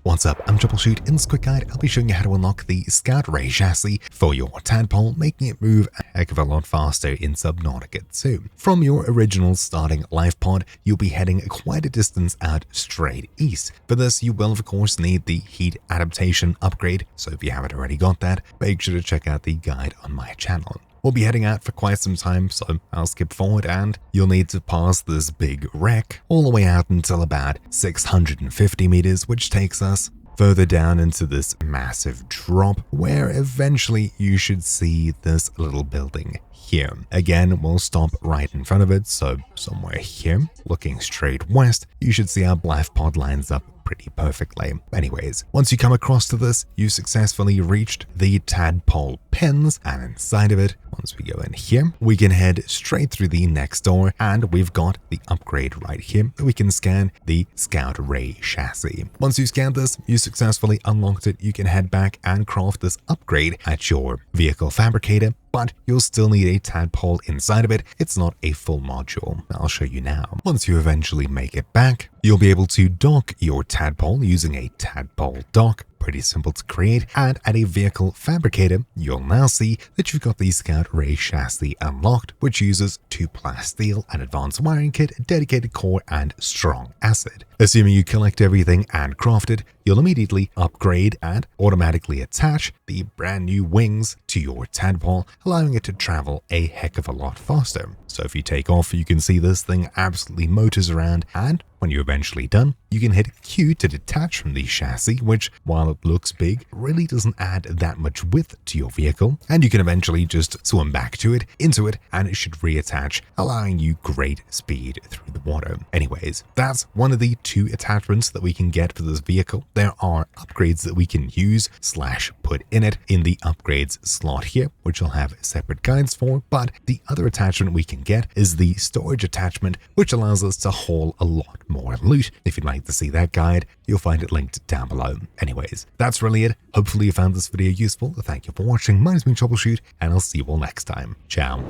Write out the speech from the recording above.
What's up, I'm Troubleshoot. In this quick guide, I'll be showing you how to unlock the Scout Ray chassis for your tadpole, making it move a heck of a lot faster in Subnautica 2. From your original starting life pod, you'll be heading quite a distance out straight east. For this, you will of course need the heat adaptation upgrade, so if you haven't already got that, make sure to check out the guide on my channel. We'll be heading out for quite some time, so I'll skip forward and you'll need to pass this big wreck all the way out until about 650 meters, which takes us further down into this massive drop where eventually you should see this little building here. Again, we'll stop right in front of it, so somewhere here, looking straight west, you should see our life pod lines up pretty perfectly. Anyways, once you come across to this, you successfully reached the tadpole pens, and inside of it, once we go in here, we can head straight through the next door, and we've got the upgrade right here that we can scan the Scout Ray chassis. Once you scan this, you successfully unlocked it, you can head back and craft this upgrade at your vehicle fabricator, but you'll still need a tadpole inside of it. It's not a full module. I'll show you now. Once you eventually make it back, you'll be able to dock your tadpole using a tadpole dock. Pretty simple to create, and at a vehicle fabricator, you'll now see that you've got the Scout Ray chassis unlocked, which uses 2 plasteel, an advanced wiring kit, dedicated core, and strong acid. Assuming you collect everything and craft it, you'll immediately upgrade and automatically attach the brand new wings to your tadpole, allowing it to travel a heck of a lot faster. So if you take off, you can see this thing absolutely motors around, and when you're eventually done, you can hit Q to detach from the chassis, which, while it looks big, really doesn't add that much width to your vehicle, and you can eventually just swim back to it, into it, and it should reattach, allowing you great speed through the water. Anyways, that's one of the 2 attachments that we can get for this vehicle. There are upgrades that we can use / put in it in the upgrades slot here, which I'll have separate guides for, but the other attachment we can get is the storage attachment, which allows us to haul a lot more loot. If you'd like to see that guide, you'll find it linked down below. Anyways, that's really it. Hopefully you found this video useful. Thank you for watching. My name's been Troubleshoot, and I'll see you all next time. Ciao.